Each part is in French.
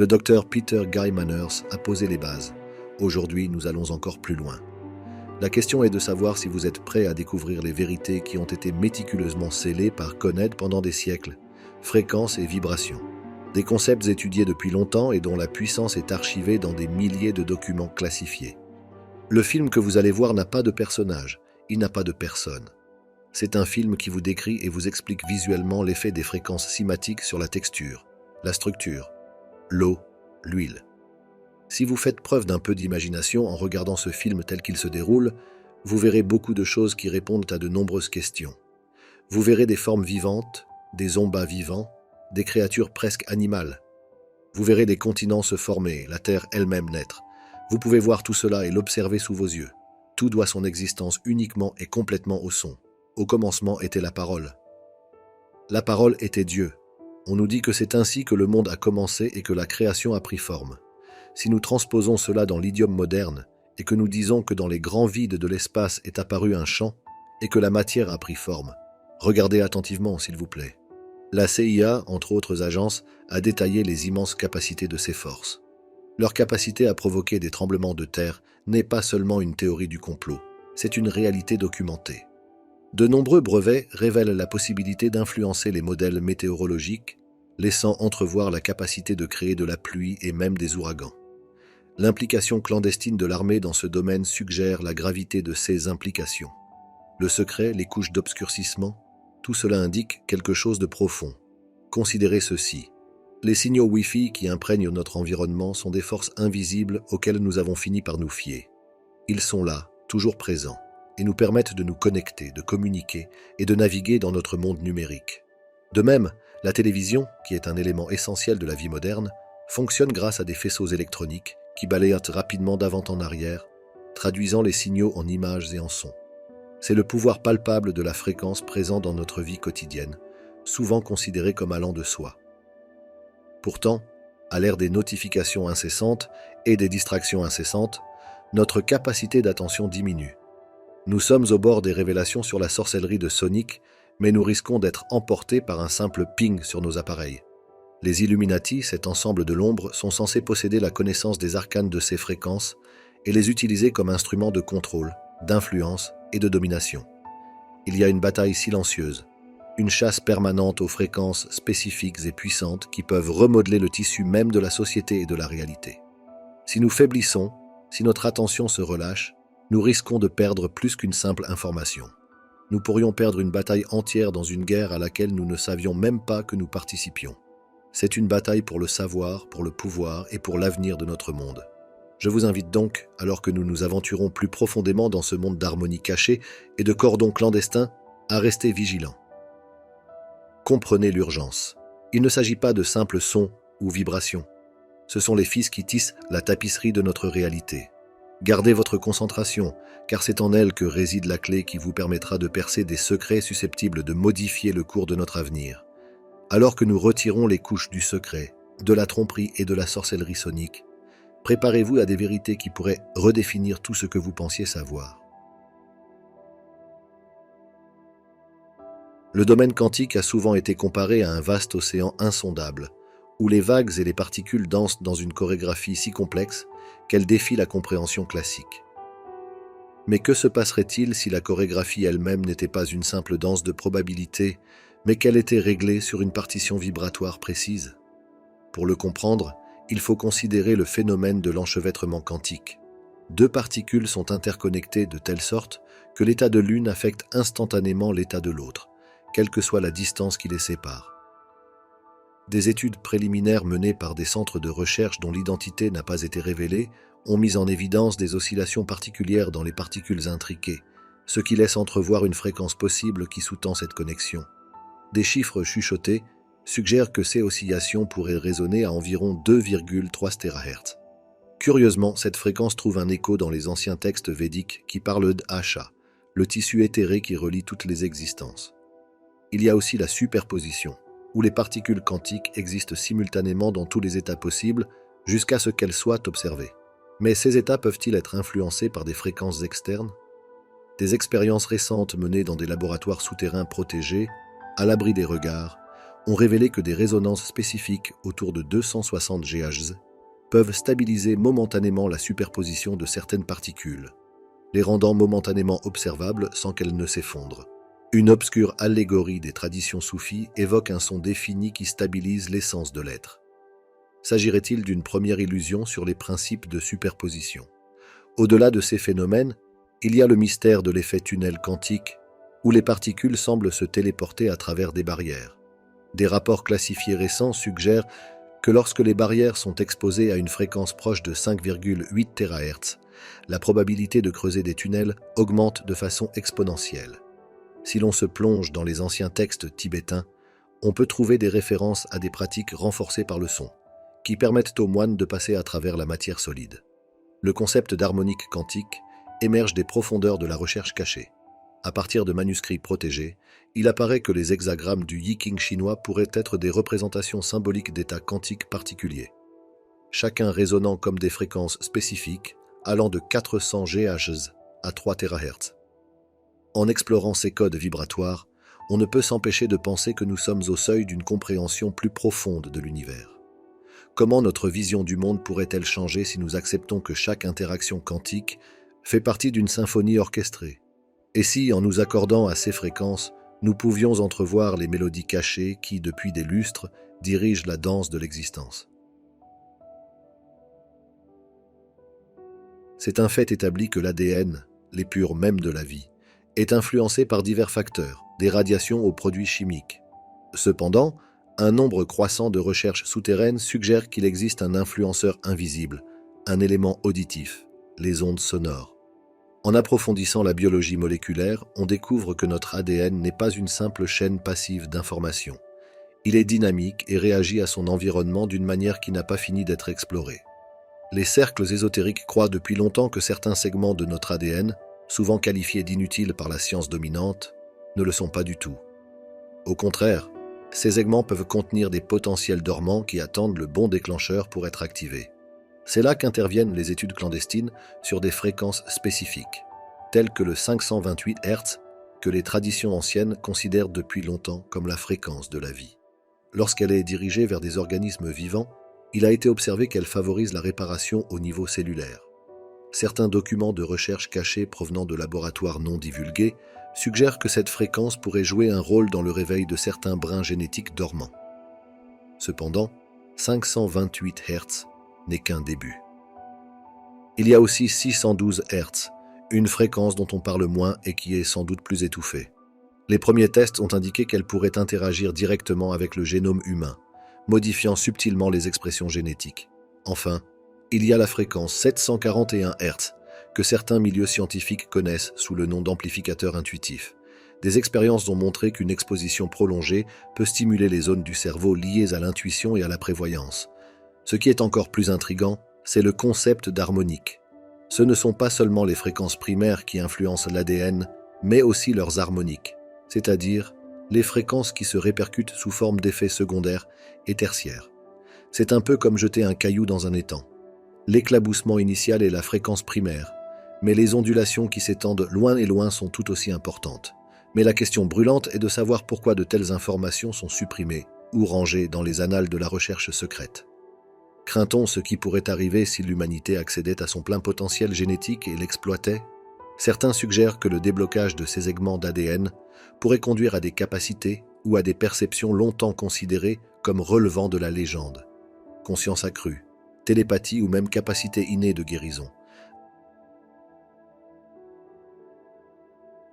Le docteur Peter Guy Manners a posé les bases. Aujourd'hui, nous allons encore plus loin. La question est de savoir si vous êtes prêt à découvrir les vérités qui ont été méticuleusement scellées par Coned pendant des siècles, fréquences et vibrations. Des concepts étudiés depuis longtemps et dont la puissance est archivée dans des milliers de documents classifiés. Le film que vous allez voir n'a pas de personnage, il n'a pas de personne. C'est un film qui vous décrit et vous explique visuellement l'effet des fréquences cymatiques sur la texture, la structure, l'eau, l'huile. Si vous faites preuve d'un peu d'imagination en regardant ce film tel qu'il se déroule, vous verrez beaucoup de choses qui répondent à de nombreuses questions. Vous verrez des formes vivantes, des ombas vivants, des créatures presque animales. Vous verrez des continents se former, la Terre elle-même naître. Vous pouvez voir tout cela et l'observer sous vos yeux. Tout doit son existence uniquement et complètement au son. Au commencement était la parole. La parole était Dieu. On nous dit que c'est ainsi que le monde a commencé et que la création a pris forme. Si nous transposons cela dans l'idiome moderne et que nous disons que dans les grands vides de l'espace est apparu un champ et que la matière a pris forme, regardez attentivement s'il vous plaît. La CIA, entre autres agences, a détaillé les immenses capacités de ces forces. Leur capacité à provoquer des tremblements de terre n'est pas seulement une théorie du complot, c'est une réalité documentée. De nombreux brevets révèlent la possibilité d'influencer les modèles météorologiques, laissant entrevoir la capacité de créer de la pluie et même des ouragans. L'implication clandestine de l'armée dans ce domaine suggère la gravité de ces implications. Le secret, les couches d'obscurcissement, tout cela indique quelque chose de profond. Considérez ceci. Les signaux Wi-Fi qui imprègnent notre environnement sont des forces invisibles auxquelles nous avons fini par nous fier. Ils sont là, toujours présents, et nous permettent de nous connecter, de communiquer et de naviguer dans notre monde numérique. De même, la télévision, qui est un élément essentiel de la vie moderne, fonctionne grâce à des faisceaux électroniques qui balayent rapidement d'avant en arrière, traduisant les signaux en images et en sons. C'est le pouvoir palpable de la fréquence présent dans notre vie quotidienne, souvent considéré comme allant de soi. Pourtant, à l'ère des notifications incessantes et des distractions incessantes, notre capacité d'attention diminue. Nous sommes au bord des révélations sur la sorcellerie de Sonic, mais nous risquons d'être emportés par un simple ping sur nos appareils. Les Illuminati, cet ensemble de l'ombre, sont censés posséder la connaissance des arcanes de ces fréquences et les utiliser comme instruments de contrôle, d'influence et de domination. Il y a une bataille silencieuse, une chasse permanente aux fréquences spécifiques et puissantes qui peuvent remodeler le tissu même de la société et de la réalité. Si nous faiblissons, si notre attention se relâche, nous risquons de perdre plus qu'une simple information. Nous pourrions perdre une bataille entière dans une guerre à laquelle nous ne savions même pas que nous participions. C'est une bataille pour le savoir, pour le pouvoir et pour l'avenir de notre monde. Je vous invite donc, alors que nous nous aventurons plus profondément dans ce monde d'harmonie cachée et de cordons clandestins, à rester vigilants. Comprenez l'urgence. Il ne s'agit pas de simples sons ou vibrations. Ce sont les fils qui tissent la tapisserie de notre réalité. Gardez votre concentration, car c'est en elle que réside la clé qui vous permettra de percer des secrets susceptibles de modifier le cours de notre avenir. Alors que nous retirons les couches du secret, de la tromperie et de la sorcellerie sonique, préparez-vous à des vérités qui pourraient redéfinir tout ce que vous pensiez savoir. Le domaine quantique a souvent été comparé à un vaste océan insondable, où les vagues et les particules dansent dans une chorégraphie si complexe qu'elle défie la compréhension classique. Mais que se passerait-il si la chorégraphie elle-même n'était pas une simple danse de probabilité, mais qu'elle était réglée sur une partition vibratoire précise? Pour le comprendre, il faut considérer le phénomène de l'enchevêtrement quantique. Deux particules sont interconnectées de telle sorte que l'état de l'une affecte instantanément l'état de l'autre, quelle que soit la distance qui les sépare. Des études préliminaires menées par des centres de recherche dont l'identité n'a pas été révélée ont mis en évidence des oscillations particulières dans les particules intriquées, ce qui laisse entrevoir une fréquence possible qui sous-tend cette connexion. Des chiffres chuchotés suggèrent que ces oscillations pourraient résonner à environ 2,3 THz. Curieusement, cette fréquence trouve un écho dans les anciens textes védiques qui parlent d'Asha, le tissu éthéré qui relie toutes les existences. Il y a aussi la superposition, où les particules quantiques existent simultanément dans tous les états possibles jusqu'à ce qu'elles soient observées. Mais ces états peuvent-ils être influencés par des fréquences externes? Des expériences récentes menées dans des laboratoires souterrains protégés, à l'abri des regards, ont révélé que des résonances spécifiques autour de 260 GHz peuvent stabiliser momentanément la superposition de certaines particules, les rendant momentanément observables sans qu'elles ne s'effondrent. Une obscure allégorie des traditions soufis évoque un son défini qui stabilise l'essence de l'être. S'agirait-il d'une première illusion sur les principes de superposition? Au-delà de ces phénomènes, il y a le mystère de l'effet tunnel quantique, où les particules semblent se téléporter à travers des barrières. Des rapports classifiés récents suggèrent que lorsque les barrières sont exposées à une fréquence proche de 5,8 THz, la probabilité de creuser des tunnels augmente de façon exponentielle. Si l'on se plonge dans les anciens textes tibétains, on peut trouver des références à des pratiques renforcées par le son, qui permettent aux moines de passer à travers la matière solide. Le concept d'harmonique quantique émerge des profondeurs de la recherche cachée. À partir de manuscrits protégés, il apparaît que les hexagrammes du Yi-King chinois pourraient être des représentations symboliques d'états quantiques particuliers, chacun résonnant comme des fréquences spécifiques allant de 400 GHz à 3 THz. En explorant ces codes vibratoires, on ne peut s'empêcher de penser que nous sommes au seuil d'une compréhension plus profonde de l'univers. Comment notre vision du monde pourrait-elle changer si nous acceptons que chaque interaction quantique fait partie d'une symphonie orchestrée? Et si, en nous accordant à ces fréquences, nous pouvions entrevoir les mélodies cachées qui, depuis des lustres, dirigent la danse de l'existence? C'est un fait établi que l'ADN, l'épure même de la vie, est influencé par divers facteurs, des radiations aux produits chimiques. Cependant, un nombre croissant de recherches souterraines suggère qu'il existe un influenceur invisible, un élément auditif, les ondes sonores. En approfondissant la biologie moléculaire, on découvre que notre ADN n'est pas une simple chaîne passive d'informations. Il est dynamique et réagit à son environnement d'une manière qui n'a pas fini d'être explorée. Les cercles ésotériques croient depuis longtemps que certains segments de notre ADN, souvent qualifiés d'inutiles par la science dominante, ne le sont pas du tout. Au contraire, ces segments peuvent contenir des potentiels dormants qui attendent le bon déclencheur pour être activés. C'est là qu'interviennent les études clandestines sur des fréquences spécifiques, telles que le 528 Hz, que les traditions anciennes considèrent depuis longtemps comme la fréquence de la vie. Lorsqu'elle est dirigée vers des organismes vivants, il a été observé qu'elle favorise la réparation au niveau cellulaire. Certains documents de recherche cachés provenant de laboratoires non divulgués suggèrent que cette fréquence pourrait jouer un rôle dans le réveil de certains brins génétiques dormants. Cependant, 528 Hz n'est qu'un début. Il y a aussi 612 Hz, une fréquence dont on parle moins et qui est sans doute plus étouffée. Les premiers tests ont indiqué qu'elle pourrait interagir directement avec le génome humain, modifiant subtilement les expressions génétiques. Enfin, il y a la fréquence 741 Hz, que certains milieux scientifiques connaissent sous le nom d'amplificateur intuitif. Des expériences ont montré qu'une exposition prolongée peut stimuler les zones du cerveau liées à l'intuition et à la prévoyance. Ce qui est encore plus intriguant, c'est le concept d'harmonique. Ce ne sont pas seulement les fréquences primaires qui influencent l'ADN, mais aussi leurs harmoniques, c'est-à-dire les fréquences qui se répercutent sous forme d'effets secondaires et tertiaires. C'est un peu comme jeter un caillou dans un étang. L'éclaboussement initial est la fréquence primaire, mais les ondulations qui s'étendent loin et loin sont tout aussi importantes. Mais la question brûlante est de savoir pourquoi de telles informations sont supprimées ou rangées dans les annales de la recherche secrète. Craint-on ce qui pourrait arriver si l'humanité accédait à son plein potentiel génétique et l'exploitait? Certains suggèrent que le déblocage de ces segments d'ADN pourrait conduire à des capacités ou à des perceptions longtemps considérées comme relevant de la légende. Conscience accrue, télépathie ou même capacité innée de guérison.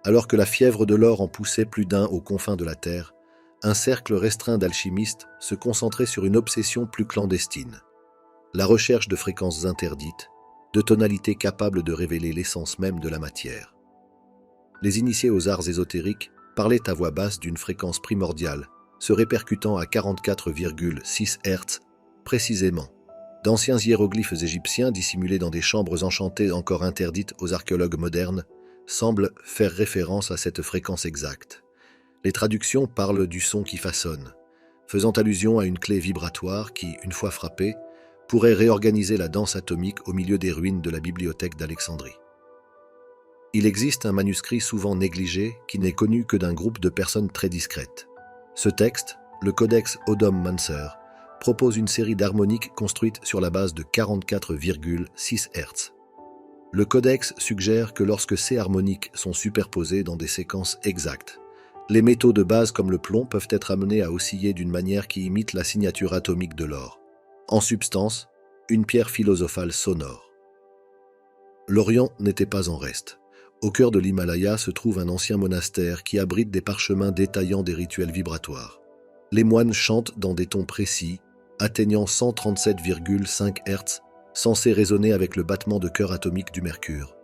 Alors que la fièvre de l'or en poussait plus d'un aux confins de la Terre, un cercle restreint d'alchimistes se concentrait sur une obsession plus clandestine. La recherche de fréquences interdites, de tonalités capables de révéler l'essence même de la matière. Les initiés aux arts ésotériques parlaient à voix basse d'une fréquence primordiale, se répercutant à 44,6 Hz précisément. D'anciens hiéroglyphes égyptiens dissimulés dans des chambres enchantées encore interdites aux archéologues modernes semblent faire référence à cette fréquence exacte. Les traductions parlent du son qui façonne, faisant allusion à une clé vibratoire qui, une fois frappée, pourrait réorganiser la danse atomique au milieu des ruines de la bibliothèque d'Alexandrie. Il existe un manuscrit souvent négligé qui n'est connu que d'un groupe de personnes très discrètes. Ce texte, Le codex Odom-Manser propose une série d'harmoniques construites sur la base de 44,6 Hz. Le codex suggère que lorsque ces harmoniques sont superposées dans des séquences exactes, les métaux de base comme le plomb peuvent être amenés à osciller d'une manière qui imite la signature atomique de l'or. En substance, une pierre philosophale sonore. L'Orient n'était pas en reste. Au cœur de l'Himalaya se trouve un ancien monastère qui abrite des parchemins détaillant des rituels vibratoires. Les moines chantent dans des tons précis, atteignant 137,5 Hz, censés résonner avec le battement de cœur atomique du mercure.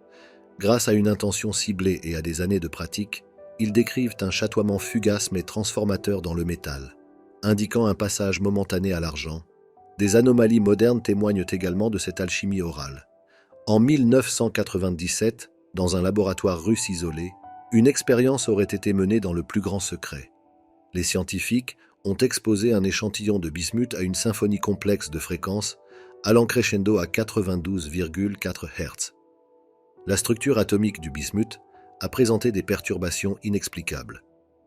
Grâce à une intention ciblée et à des années de pratique, ils décrivent un chatoiement fugace mais transformateur dans le métal, indiquant un passage momentané à l'argent. Des anomalies modernes témoignent également de cette alchimie orale. En 1997, dans un laboratoire russe isolé, une expérience aurait été menée dans le plus grand secret. Les scientifiques ont exposé un échantillon de bismuth à une symphonie complexe de fréquences, allant crescendo à 92,4 Hz. La structure atomique du bismuth a présenté des perturbations inexplicables,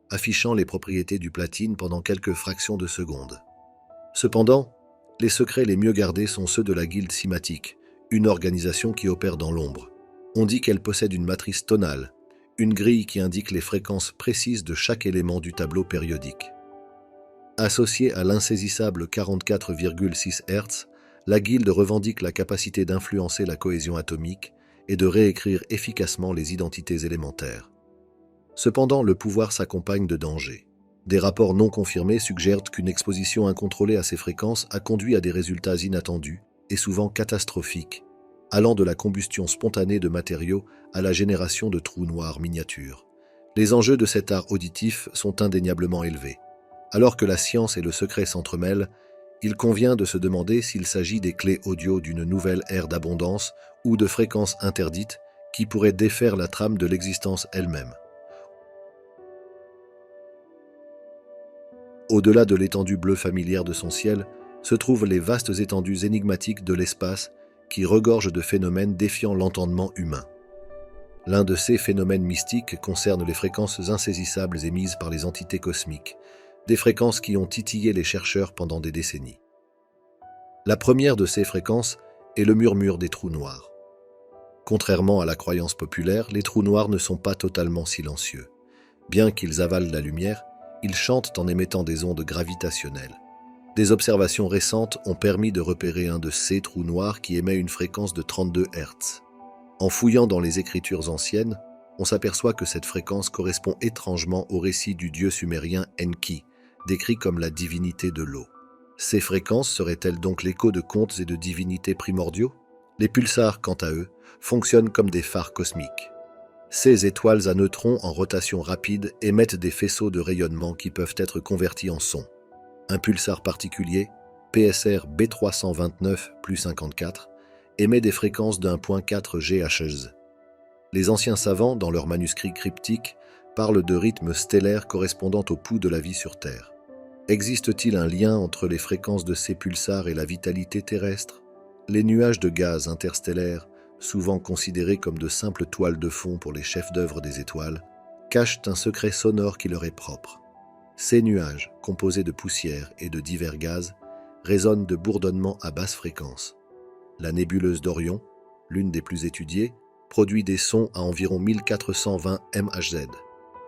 affichant les propriétés du platine pendant quelques fractions de seconde. Cependant, les secrets les mieux gardés sont ceux de la Guilde Cymatique, une organisation qui opère dans l'ombre. On dit qu'elle possède une matrice tonale, une grille qui indique les fréquences précises de chaque élément du tableau périodique. Associée à l'insaisissable 44,6 Hz, la Guilde revendique la capacité d'influencer la cohésion atomique et de réécrire efficacement les identités élémentaires. Cependant, le pouvoir s'accompagne de dangers. Des rapports non confirmés suggèrent qu'une exposition incontrôlée à ces fréquences a conduit à des résultats inattendus et souvent catastrophiques, allant de la combustion spontanée de matériaux à la génération de trous noirs miniatures. Les enjeux de cet art auditif sont indéniablement élevés. Alors que la science et le secret s'entremêlent, il convient de se demander s'il s'agit des clés audio d'une nouvelle ère d'abondance ou de fréquences interdites qui pourraient défaire la trame de l'existence elle-même. Au-delà de l'étendue bleue familière de son ciel, se trouvent les vastes étendues énigmatiques de l'espace qui regorgent de phénomènes défiant l'entendement humain. L'un de ces phénomènes mystiques concerne les fréquences insaisissables émises par les entités cosmiques, des fréquences qui ont titillé les chercheurs pendant des décennies. La première de ces fréquences est le murmure des trous noirs. Contrairement à la croyance populaire, les trous noirs ne sont pas totalement silencieux. Bien qu'ils avalent la lumière, ils chantent en émettant des ondes gravitationnelles. Des observations récentes ont permis de repérer un de ces trous noirs qui émet une fréquence de 32 Hz. En fouillant dans les écritures anciennes, on s'aperçoit que cette fréquence correspond étrangement au récit du dieu sumérien Enki, décrit comme la divinité de l'eau. Ces fréquences seraient-elles donc l'écho de contes et de divinités primordiaux? Les pulsars, quant à eux, fonctionnent comme des phares cosmiques. Ces étoiles à neutrons en rotation rapide émettent des faisceaux de rayonnement qui peuvent être convertis en son. Un pulsar particulier, PSR B329+54, émet des fréquences d'1.4 GHz. Les anciens savants, dans leurs manuscrits cryptiques, parlent de rythmes stellaires correspondant au pouls de la vie sur Terre. Existe-t-il un lien entre les fréquences de ces pulsars et la vitalité terrestre? Les nuages de gaz interstellaires, souvent considérés comme de simples toiles de fond pour les chefs-d'œuvre des étoiles, cachent un secret sonore qui leur est propre. Ces nuages, composés de poussière et de divers gaz, résonnent de bourdonnements à basse fréquence. La nébuleuse d'Orion, l'une des plus étudiées, produit des sons à environ 1420 MHz,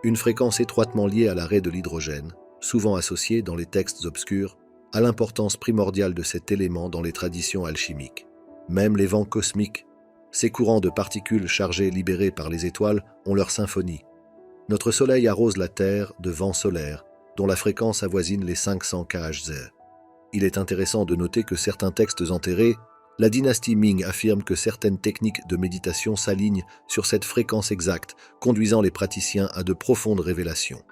une fréquence étroitement liée à l'arrêt de l'hydrogène, souvent associée dans les textes obscurs à l'importance primordiale de cet élément dans les traditions alchimiques. Même les vents cosmiques, ces courants de particules chargées libérés par les étoiles, ont leur symphonie. Notre Soleil arrose la Terre de vents solaires, dont la fréquence avoisine les 500 kHz. Il est intéressant de noter que certains textes enterrés, la dynastie Ming affirme que certaines techniques de méditation s'alignent sur cette fréquence exacte, conduisant les praticiens à de profondes révélations.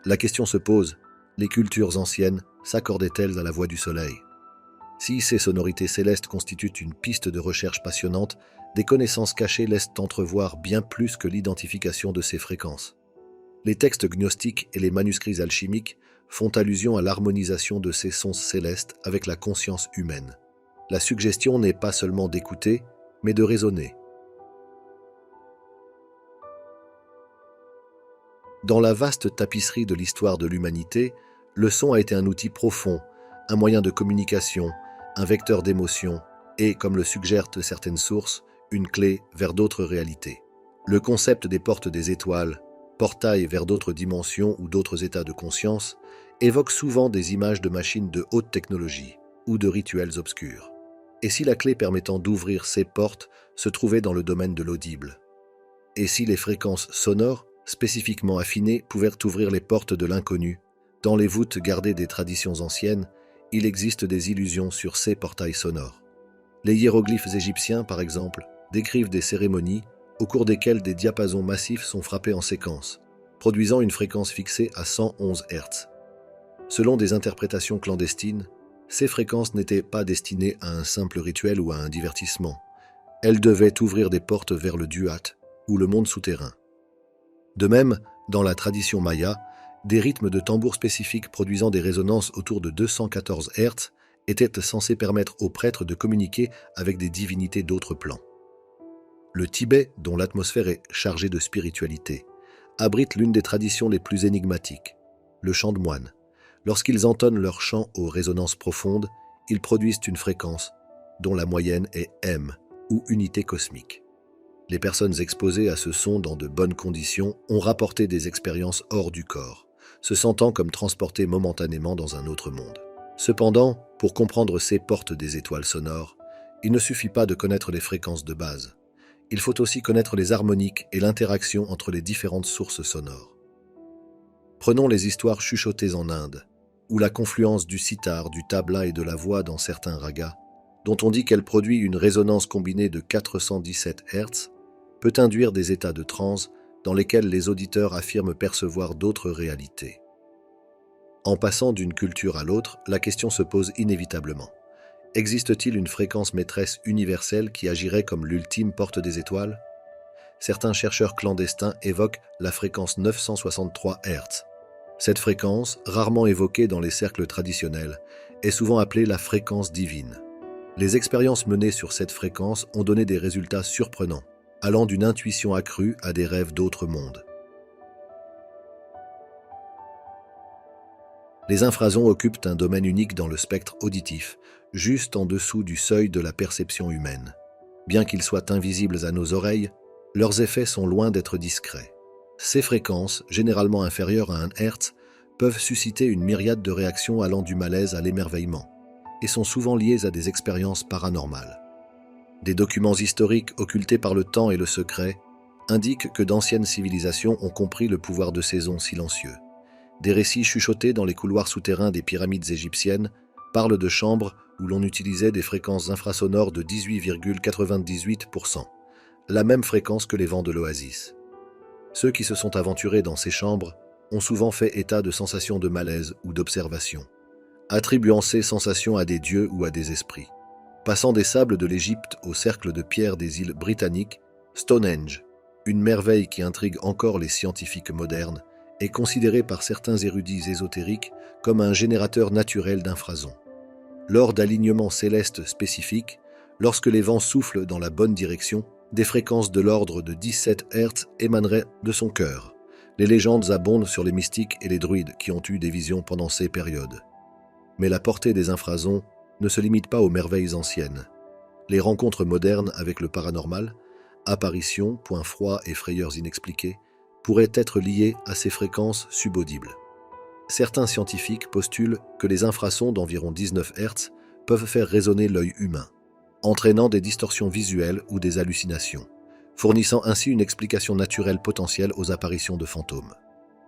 La question se pose, les cultures anciennes s'accordaient-elles à la voix du Soleil? Si ces sonorités célestes constituent une piste de recherche passionnante, des connaissances cachées laissent entrevoir bien plus que l'identification de ces fréquences. Les textes gnostiques et les manuscrits alchimiques font allusion à l'harmonisation de ces sons célestes avec la conscience humaine. La suggestion n'est pas seulement d'écouter, mais de raisonner. Dans la vaste tapisserie de l'histoire de l'humanité, Le son a été un outil profond, un moyen de communication, un vecteur d'émotion et, comme le suggèrent certaines sources, une clé vers d'autres réalités. Le concept des portes des étoiles, portail vers d'autres dimensions ou d'autres états de conscience, évoque souvent des images de machines de haute technologie ou de rituels obscurs. Et si la clé permettant d'ouvrir ces portes se trouvait dans le domaine de l'audible? Et si les fréquences sonores, spécifiquement affinées, pouvaient ouvrir les portes de l'inconnu? Dans les voûtes gardées des traditions anciennes, il existe des illusions sur ces portails sonores. Les hiéroglyphes égyptiens, par exemple, décrivent des cérémonies au cours desquelles des diapasons massifs sont frappés en séquence, produisant une fréquence fixée à 111 Hz. Selon des interprétations clandestines, ces fréquences n'étaient pas destinées à un simple rituel ou à un divertissement. Elles devaient ouvrir des portes vers le duat, ou le monde souterrain. De même, dans la tradition maya, des rythmes de tambour spécifiques produisant des résonances autour de 214 Hz étaient censés permettre aux prêtres de communiquer avec des divinités d'autres plans. Le Tibet, dont l'atmosphère est chargée de spiritualité, abrite l'une des traditions les plus énigmatiques, le chant de moine. Lorsqu'ils entonnent leur chant aux résonances profondes, ils produisent une fréquence dont la moyenne est M, ou unité cosmique. Les personnes exposées à ce son dans de bonnes conditions ont rapporté des expériences hors du corps, se sentant comme transportées momentanément dans un autre monde. Cependant, pour comprendre ces portes des étoiles sonores, il ne suffit pas de connaître les fréquences de base. Il faut aussi connaître les harmoniques et l'interaction entre les différentes sources sonores. Prenons les histoires chuchotées en Inde, ou la confluence du sitar, du tabla et de la voix dans certains ragas, dont on dit qu'elle produit une résonance combinée de 417 Hz, peut induire des états de transe dans lesquels les auditeurs affirment percevoir d'autres réalités. En passant d'une culture à l'autre, la question se pose inévitablement. Existe-t-il une fréquence maîtresse universelle qui agirait comme l'ultime porte des étoiles? Certains chercheurs clandestins évoquent la fréquence 963 Hz. Cette fréquence, rarement évoquée dans les cercles traditionnels, est souvent appelée la fréquence divine. Les expériences menées sur cette fréquence ont donné des résultats surprenants, allant d'une intuition accrue à des rêves d'autres mondes. Les infrasons occupent un domaine unique dans le spectre auditif, juste en dessous du seuil de la perception humaine. Bien qu'ils soient invisibles à nos oreilles, leurs effets sont loin d'être discrets. Ces fréquences, généralement inférieures à 1 Hz, peuvent susciter une myriade de réactions allant du malaise à l'émerveillement, et sont souvent liées à des expériences paranormales. Des documents historiques occultés par le temps et le secret indiquent que d'anciennes civilisations ont compris le pouvoir de ces sons silencieux. Des récits chuchotés dans les couloirs souterrains des pyramides égyptiennes parlent de chambres où l'on utilisait des fréquences infrasonores de 18,98%, la même fréquence que les vents de l'oasis. Ceux qui se sont aventurés dans ces chambres ont souvent fait état de sensations de malaise ou d'observation, attribuant ces sensations à des dieux ou à des esprits. Passant des sables de l'Égypte au cercle de pierre des îles britanniques, Stonehenge, une merveille qui intrigue encore les scientifiques modernes, est considéré par certains érudits ésotériques comme un générateur naturel d'infrasons. Lors d'alignements célestes spécifiques, lorsque les vents soufflent dans la bonne direction, des fréquences de l'ordre de 17 Hz émaneraient de son cœur. Les légendes abondent sur les mystiques et les druides qui ont eu des visions pendant ces périodes. Mais la portée des infrasons ne se limite pas aux merveilles anciennes. Les rencontres modernes avec le paranormal, apparitions, points froids et frayeurs inexpliquées, pourraient être liées à ces fréquences subaudibles. Certains scientifiques postulent que les infrasons d'environ 19 Hz peuvent faire résonner l'œil humain, entraînant des distorsions visuelles ou des hallucinations, fournissant ainsi une explication naturelle potentielle aux apparitions de fantômes.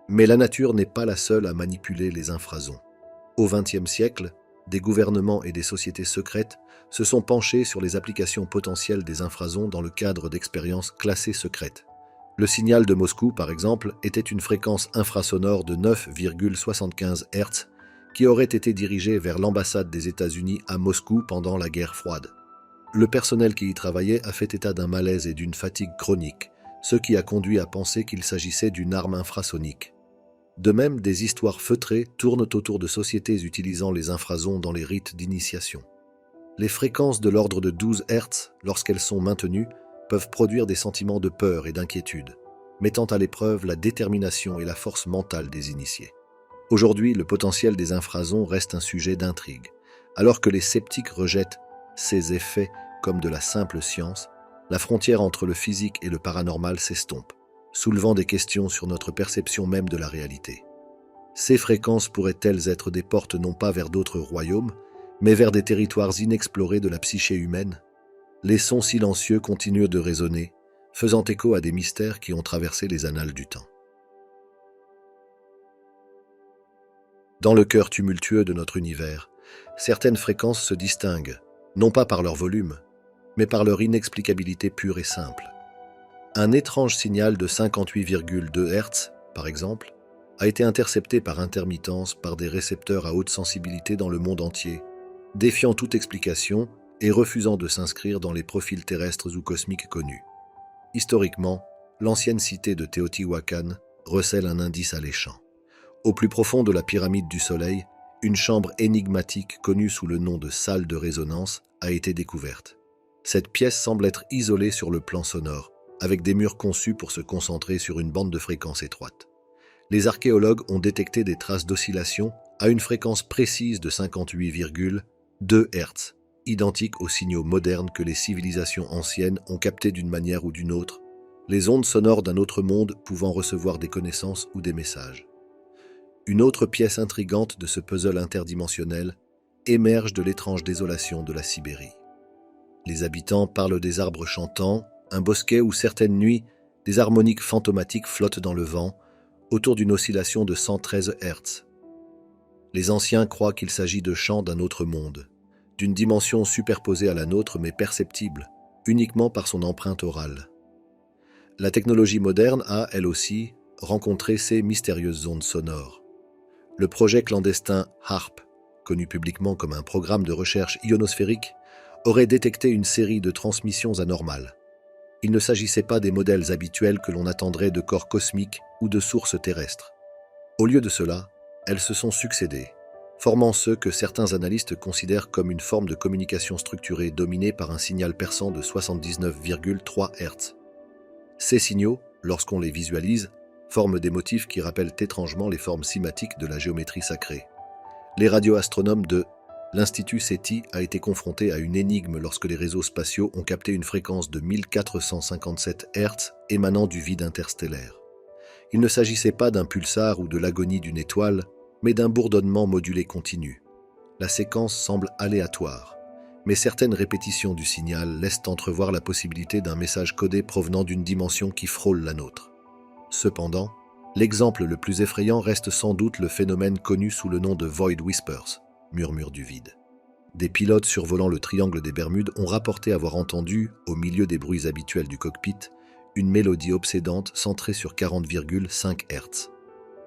Mais la nature n'est pas la seule à manipuler les infrasons. Au XXe siècle, des gouvernements et des sociétés secrètes se sont penchés sur les applications potentielles des infrasons dans le cadre d'expériences classées secrètes. Le signal de Moscou, par exemple, était une fréquence infrasonore de 9,75 Hz qui aurait été dirigée vers l'ambassade des États-Unis à Moscou pendant la guerre froide. Le personnel qui y travaillait a fait état d'un malaise et d'une fatigue chronique, ce qui a conduit à penser qu'il s'agissait d'une arme infrasonique. De même, des histoires feutrées tournent autour de sociétés utilisant les infrasons dans les rites d'initiation. Les fréquences de l'ordre de 12 Hz, lorsqu'elles sont maintenues, peuvent produire des sentiments de peur et d'inquiétude, mettant à l'épreuve la détermination et la force mentale des initiés. Aujourd'hui, le potentiel des infrasons reste un sujet d'intrigue. Alors que les sceptiques rejettent ces effets comme de la simple science, la frontière entre le physique et le paranormal s'estompe, soulevant des questions sur notre perception même de la réalité. Ces fréquences pourraient-elles être des portes non pas vers d'autres royaumes, mais vers des territoires inexplorés de la psyché humaine? Les sons silencieux continuent de résonner, faisant écho à des mystères qui ont traversé les annales du temps. Dans le cœur tumultueux de notre univers, certaines fréquences se distinguent, non pas par leur volume, mais par leur inexplicabilité pure et simple. Un étrange signal de 58,2 Hz, par exemple, a été intercepté par intermittence par des récepteurs à haute sensibilité dans le monde entier, défiant toute explication et refusant de s'inscrire dans les profils terrestres ou cosmiques connus. Historiquement, l'ancienne cité de Teotihuacan recèle un indice alléchant. Au plus profond de la pyramide du Soleil, une chambre énigmatique connue sous le nom de salle de résonance a été découverte. Cette pièce semble être isolée sur le plan sonore, avec des murs conçus pour se concentrer sur une bande de fréquences étroite. Les archéologues ont détecté des traces d'oscillation à une fréquence précise de 58,2 Hz, identique aux signaux modernes que les civilisations anciennes ont captés d'une manière ou d'une autre, les ondes sonores d'un autre monde pouvant recevoir des connaissances ou des messages. Une autre pièce intrigante de ce puzzle interdimensionnel émerge de l'étrange désolation de la Sibérie. Les habitants parlent des arbres chantants, un bosquet où certaines nuits, des harmoniques fantomatiques flottent dans le vent, autour d'une oscillation de 113 Hz. Les anciens croient qu'il s'agit de chants d'un autre monde, d'une dimension superposée à la nôtre mais perceptible, uniquement par son empreinte orale. La technologie moderne a, elle aussi, rencontré ces mystérieuses ondes sonores. Le projet clandestin HARP, connu publiquement comme un programme de recherche ionosphérique, aurait détecté une série de transmissions anormales. Il ne s'agissait pas des modèles habituels que l'on attendrait de corps cosmiques ou de sources terrestres. Au lieu de cela, elles se sont succédées, formant ceux que certains analystes considèrent comme une forme de communication structurée dominée par un signal perçant de 79,3 Hz. Ces signaux, lorsqu'on les visualise, forment des motifs qui rappellent étrangement les formes cymatiques de la géométrie sacrée. Les radioastronomes de l'Institut SETI a été confronté à une énigme lorsque les réseaux spatiaux ont capté une fréquence de 1457 Hz émanant du vide interstellaire. Il ne s'agissait pas d'un pulsar ou de l'agonie d'une étoile, mais d'un bourdonnement modulé continu. La séquence semble aléatoire, mais certaines répétitions du signal laissent entrevoir la possibilité d'un message codé provenant d'une dimension qui frôle la nôtre. Cependant, l'exemple le plus effrayant reste sans doute le phénomène connu sous le nom de Void Whispers, murmure du vide. Des pilotes survolant le triangle des Bermudes ont rapporté avoir entendu, au milieu des bruits habituels du cockpit, une mélodie obsédante centrée sur 40,5 Hz.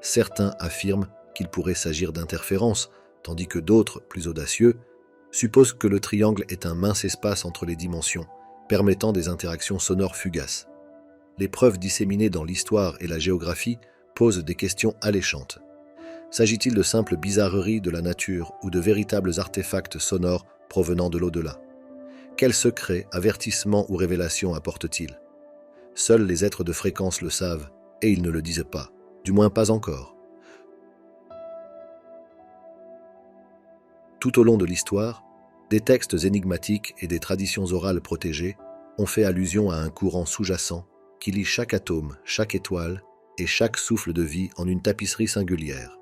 Certains affirment qu'il pourrait s'agir d'interférences, tandis que d'autres, plus audacieux, supposent que le triangle est un mince espace entre les dimensions, permettant des interactions sonores fugaces. Les preuves disséminées dans l'histoire et la géographie posent des questions alléchantes. S'agit-il de simples bizarreries de la nature ou de véritables artefacts sonores provenant de l'au-delà? Quels secrets, avertissements ou révélations apportent-ils? Seuls les êtres de fréquence le savent, et ils ne le disent pas, du moins pas encore. Tout au long de l'histoire, des textes énigmatiques et des traditions orales protégées ont fait allusion à un courant sous-jacent qui lie chaque atome, chaque étoile et chaque souffle de vie en une tapisserie singulière.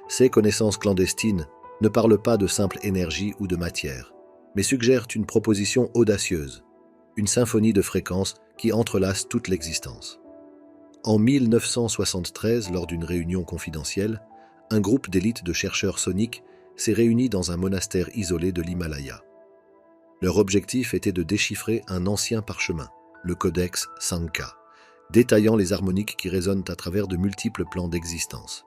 Ces connaissances clandestines ne parlent pas de simple énergie ou de matière, mais suggèrent une proposition audacieuse, une symphonie de fréquences qui entrelace toute l'existence. En 1973, lors d'une réunion confidentielle, un groupe d'élite de chercheurs soniques s'est réuni dans un monastère isolé de l'Himalaya. Leur objectif était de déchiffrer un ancien parchemin, le Codex Sankhya, détaillant les harmoniques qui résonnent à travers de multiples plans d'existence.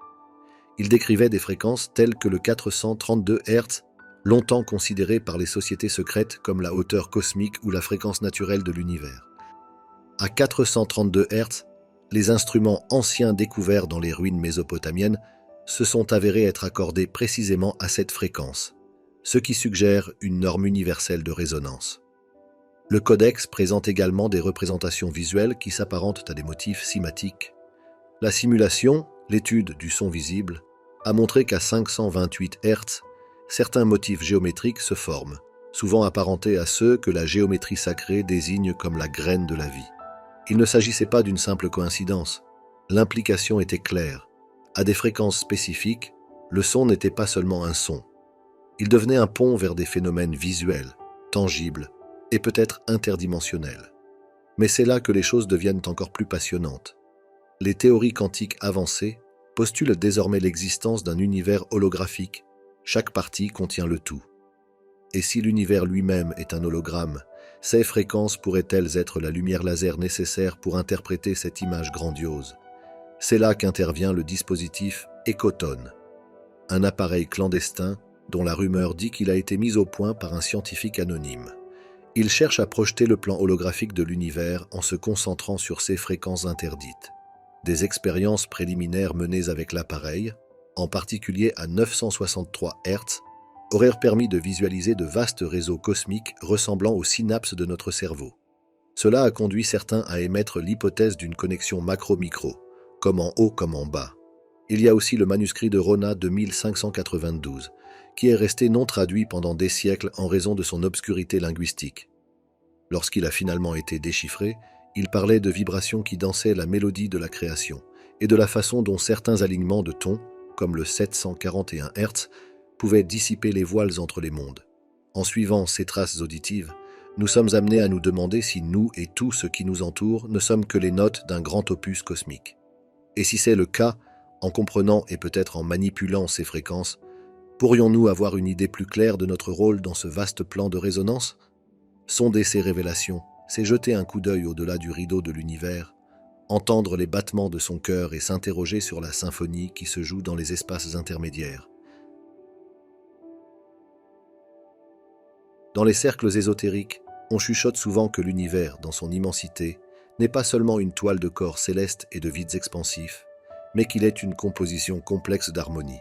Il décrivait des fréquences telles que le 432 Hz, longtemps considéré par les sociétés secrètes comme la hauteur cosmique ou la fréquence naturelle de l'univers. À 432 Hz, les instruments anciens découverts dans les ruines mésopotamiennes se sont avérés être accordés précisément à cette fréquence, ce qui suggère une norme universelle de résonance. Le codex présente également des représentations visuelles qui s'apparentent à des motifs cymatiques. La simulation, l'étude du son visible, a montré qu'à 528 Hz, certains motifs géométriques se forment, souvent apparentés à ceux que la géométrie sacrée désigne comme la graine de la vie. Il ne s'agissait pas d'une simple coïncidence. L'implication était claire. À des fréquences spécifiques, le son n'était pas seulement un son. Il devenait un pont vers des phénomènes visuels, tangibles et peut-être interdimensionnels. Mais c'est là que les choses deviennent encore plus passionnantes. Les théories quantiques avancées postulent désormais l'existence d'un univers holographique. Chaque partie contient le tout. Et si l'univers lui-même est un hologramme, ces fréquences pourraient-elles être la lumière laser nécessaire pour interpréter cette image grandiose? C'est là qu'intervient le dispositif Ecotone, un appareil clandestin dont la rumeur dit qu'il a été mis au point par un scientifique anonyme. Il cherche à projeter le plan holographique de l'univers en se concentrant sur ces fréquences interdites. Des expériences préliminaires menées avec l'appareil, en particulier à 963 Hz, auraient permis de visualiser de vastes réseaux cosmiques ressemblant aux synapses de notre cerveau. Cela a conduit certains à émettre l'hypothèse d'une connexion macro-micro, comme en haut comme en bas. Il y a aussi le manuscrit de Rona de 1592, qui est resté non traduit pendant des siècles en raison de son obscurité linguistique. Lorsqu'il a finalement été déchiffré, il parlait de vibrations qui dansaient la mélodie de la création et de la façon dont certains alignements de tons, comme le 741 Hz, pouvaient dissiper les voiles entre les mondes. En suivant ces traces auditives, nous sommes amenés à nous demander si nous et tout ce qui nous entoure ne sommes que les notes d'un grand opus cosmique. Et si c'est le cas, en comprenant et peut-être en manipulant ces fréquences, pourrions-nous avoir une idée plus claire de notre rôle dans ce vaste plan de résonance? Sonder ces révélations, c'est jeter un coup d'œil au-delà du rideau de l'univers, entendre les battements de son cœur et s'interroger sur la symphonie qui se joue dans les espaces intermédiaires. Dans les cercles ésotériques, on chuchote souvent que l'univers, dans son immensité, n'est pas seulement une toile de corps céleste et de vides expansifs, mais qu'il est une composition complexe d'harmonie.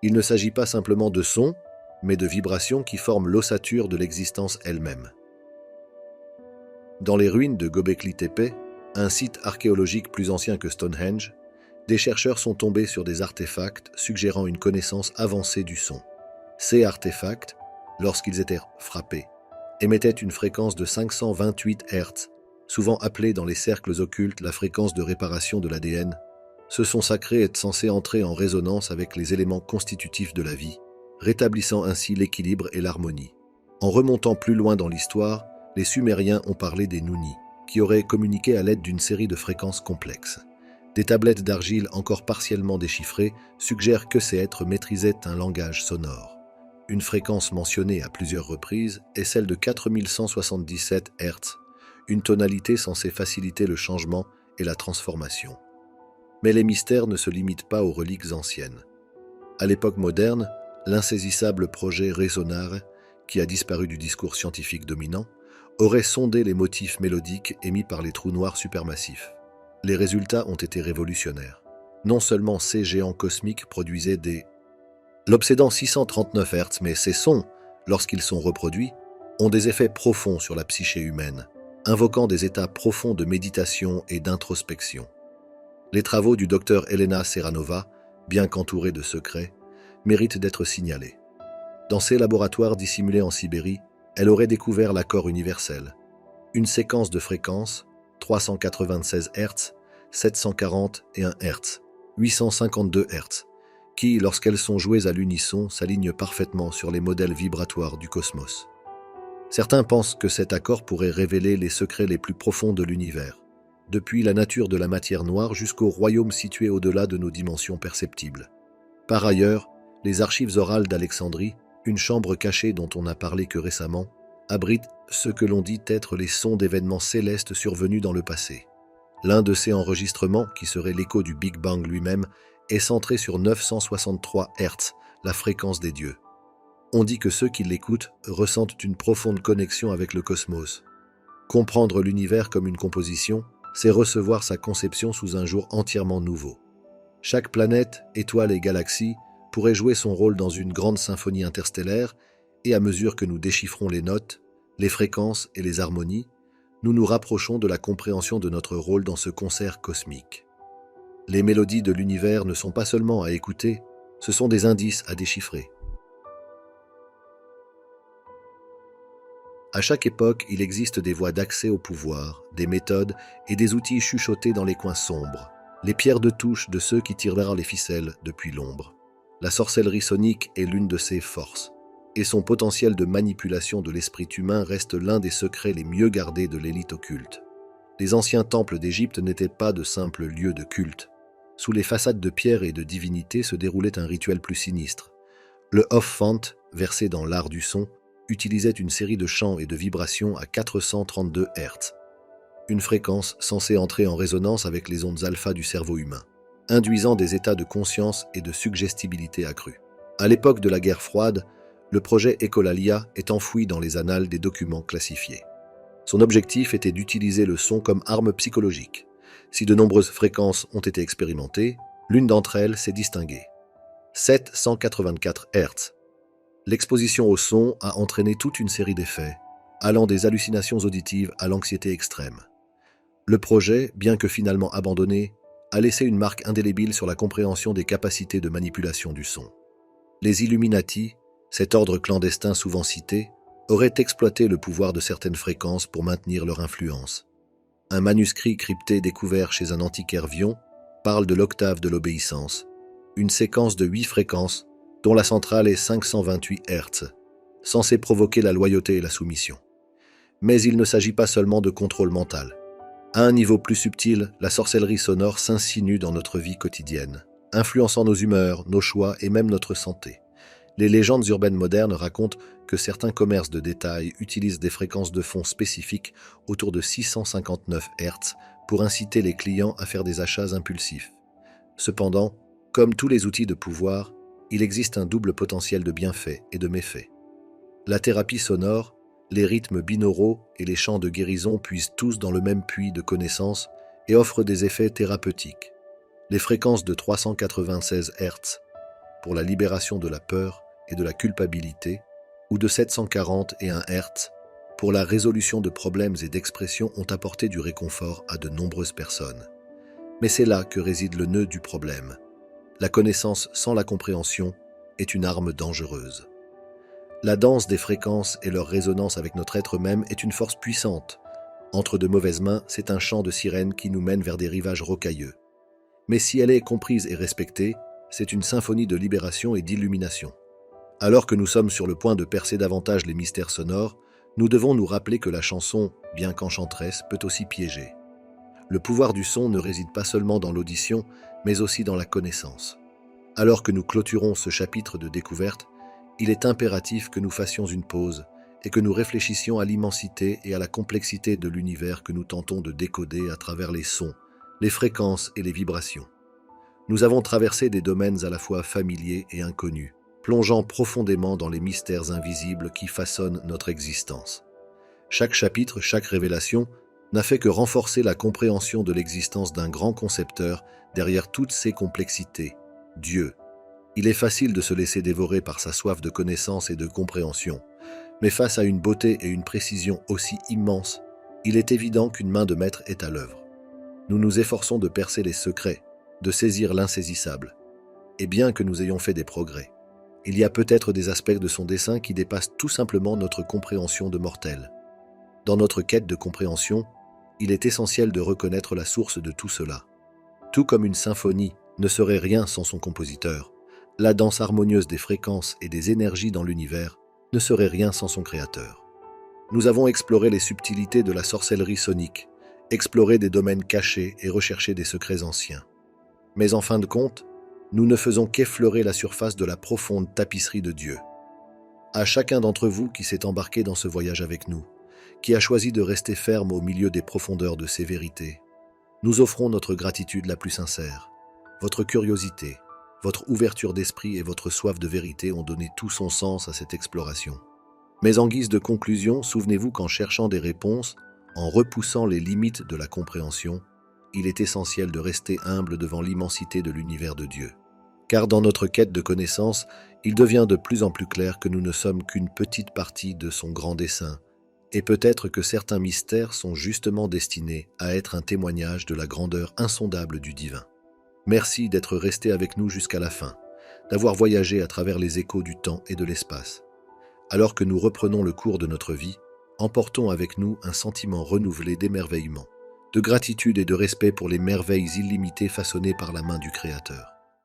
Il ne s'agit pas simplement de sons, mais de vibrations qui forment l'ossature de l'existence elle-même. Dans les ruines de Göbekli Tepe, un site archéologique plus ancien que Stonehenge, des chercheurs sont tombés sur des artefacts suggérant une connaissance avancée du son. Ces artefacts, lorsqu'ils étaient frappés, émettaient une fréquence de 528 Hz, souvent appelée dans les cercles occultes la fréquence de réparation de l'ADN. Ce son sacré est censé entrer en résonance avec les éléments constitutifs de la vie, rétablissant ainsi l'équilibre et l'harmonie. En remontant plus loin dans l'histoire, les Sumériens ont parlé des Nuni, qui auraient communiqué à l'aide d'une série de fréquences complexes. Des tablettes d'argile encore partiellement déchiffrées suggèrent que ces êtres maîtrisaient un langage sonore. Une fréquence mentionnée à plusieurs reprises est celle de 4177 Hz, une tonalité censée faciliter le changement et la transformation. Mais les mystères ne se limitent pas aux reliques anciennes. À l'époque moderne, l'insaisissable projet Resonare, qui a disparu du discours scientifique dominant, aurait sondé les motifs mélodiques émis par les trous noirs supermassifs. Les résultats ont été révolutionnaires. Non seulement ces géants cosmiques produisaient l'obsédant 639 Hz, mais ces sons, lorsqu'ils sont reproduits, ont des effets profonds sur la psyché humaine, invoquant des états profonds de méditation et d'introspection. Les travaux du docteur Elena Serranova, bien qu'entourés de secrets, méritent d'être signalés. Dans ses laboratoires dissimulés en Sibérie, elle aurait découvert l'accord universel, une séquence de fréquences 396 Hz, 741 Hz, 852 Hz, qui, lorsqu'elles sont jouées à l'unisson, s'alignent parfaitement sur les modèles vibratoires du cosmos. Certains pensent que cet accord pourrait révéler les secrets les plus profonds de l'univers, depuis la nature de la matière noire jusqu'au royaume situé au-delà de nos dimensions perceptibles. Par ailleurs, les archives orales d'Alexandrie, une chambre cachée dont on n'a parlé que récemment, abritent ce que l'on dit être les sons d'événements célestes survenus dans le passé. L'un de ces enregistrements, qui serait l'écho du Big Bang lui-même, est centré sur 963 Hz, la fréquence des dieux. On dit que ceux qui l'écoutent ressentent une profonde connexion avec le cosmos. Comprendre l'univers comme une composition, c'est recevoir sa conception sous un jour entièrement nouveau. Chaque planète, étoile et galaxie pourrait jouer son rôle dans une grande symphonie interstellaire, et à mesure que nous déchiffrons les notes, les fréquences et les harmonies, nous nous rapprochons de la compréhension de notre rôle dans ce concert cosmique. Les mélodies de l'univers ne sont pas seulement à écouter, Ce sont des indices à déchiffrer. À chaque époque, il existe des voies d'accès au pouvoir, des méthodes et des outils chuchotés dans les coins sombres, les pierres de touche de ceux qui tirent les ficelles depuis l'ombre. La sorcellerie sonique est l'une de ses forces, et son potentiel de manipulation de l'esprit humain reste l'un des secrets les mieux gardés de l'élite occulte. Les anciens temples d'Égypte n'étaient pas de simples lieux de culte. Sous les façades de pierre et de divinité se déroulait un rituel plus sinistre. Le Hof-Fant, versé dans l'art du son, utilisait une série de chants et de vibrations à 432 Hz, une fréquence censée entrer en résonance avec les ondes alpha du cerveau humain, induisant des états de conscience et de suggestibilité accrue. À l'époque de la guerre froide, le projet Echolalia est enfoui dans les annales des documents classifiés. Son objectif était d'utiliser le son comme arme psychologique. Si de nombreuses fréquences ont été expérimentées, l'une d'entre elles s'est distinguée. 784 Hz. L'exposition au son a entraîné toute une série d'effets, allant des hallucinations auditives à l'anxiété extrême. Le projet, bien que finalement abandonné, a laissé une marque indélébile sur la compréhension des capacités de manipulation du son. Les Illuminati, cet ordre clandestin souvent cité, auraient exploité le pouvoir de certaines fréquences pour maintenir leur influence. Un manuscrit crypté découvert chez un antiquaire Vion parle de l'octave de l'obéissance, une séquence de 8 fréquences dont la centrale est 528 Hz, censée provoquer la loyauté et la soumission. Mais il ne s'agit pas seulement de contrôle mental. À un niveau plus subtil, la sorcellerie sonore s'insinue dans notre vie quotidienne, influençant nos humeurs, nos choix et même notre santé. Les légendes urbaines modernes racontent que certains commerces de détail utilisent des fréquences de fond spécifiques autour de 659 Hz pour inciter les clients à faire des achats impulsifs. Cependant, comme tous les outils de pouvoir, il existe un double potentiel de bienfaits et de méfaits. La thérapie sonore, les rythmes binauraux et les chants de guérison puisent tous dans le même puits de connaissances et offrent des effets thérapeutiques. Les fréquences de 396 Hz pour la libération de la peur et de la culpabilité, ou de 741 Hz pour la résolution de problèmes et d'expressions ont apporté du réconfort à de nombreuses personnes. Mais c'est là que réside le nœud du problème. La connaissance sans la compréhension est une arme dangereuse. La danse des fréquences et leur résonance avec notre être même est une force puissante. Entre de mauvaises mains, c'est un chant de sirène qui nous mène vers des rivages rocailleux. Mais si elle est comprise et respectée, c'est une symphonie de libération et d'illumination. Alors que nous sommes sur le point de percer davantage les mystères sonores, nous devons nous rappeler que la chanson, bien qu'enchanteresse, peut aussi piéger. Le pouvoir du son ne réside pas seulement dans l'audition, mais aussi dans la connaissance. Alors que nous clôturons ce chapitre de découverte, il est impératif que nous fassions une pause et que nous réfléchissions à l'immensité et à la complexité de l'univers que nous tentons de décoder à travers les sons, les fréquences et les vibrations. Nous avons traversé des domaines à la fois familiers et inconnus, plongeant profondément dans les mystères invisibles qui façonnent notre existence. Chaque chapitre, chaque révélation, n'a fait que renforcer la compréhension de l'existence d'un grand concepteur derrière toutes ces complexités, Dieu. Il est facile de se laisser dévorer par sa soif de connaissance et de compréhension, mais face à une beauté et une précision aussi immenses, il est évident qu'une main de maître est à l'œuvre. Nous nous efforçons de percer les secrets, de saisir l'insaisissable. Et bien que nous ayons fait des progrès, il y a peut-être des aspects de son dessein qui dépassent tout simplement notre compréhension de mortels. Dans notre quête de compréhension, il est essentiel de reconnaître la source de tout cela. Tout comme une symphonie ne serait rien sans son compositeur, la danse harmonieuse des fréquences et des énergies dans l'univers ne serait rien sans son créateur. Nous avons exploré les subtilités de la sorcellerie sonique, exploré des domaines cachés et recherché des secrets anciens. Mais en fin de compte, nous ne faisons qu'effleurer la surface de la profonde tapisserie de Dieu. À chacun d'entre vous qui s'est embarqué dans ce voyage avec nous, qui a choisi de rester ferme au milieu des profondeurs de ces vérités, nous offrons notre gratitude la plus sincère. Votre curiosité, votre ouverture d'esprit et votre soif de vérité ont donné tout son sens à cette exploration. Mais en guise de conclusion, souvenez-vous qu'en cherchant des réponses, en repoussant les limites de la compréhension, il est essentiel de rester humble devant l'immensité de l'univers de Dieu. Car dans notre quête de connaissance, il devient de plus en plus clair que nous ne sommes qu'une petite partie de son grand dessein, et peut-être que certains mystères sont justement destinés à être un témoignage de la grandeur insondable du divin. Merci d'être resté avec nous jusqu'à la fin. d'avoir voyagé à travers les échos du temps et de l'espace. Alors que nous reprenons le cours de notre vie, emportons avec nous un sentiment renouvelé d'émerveillement, de gratitude et de respect pour les merveilles illimitées façonnées par la main du Créateur.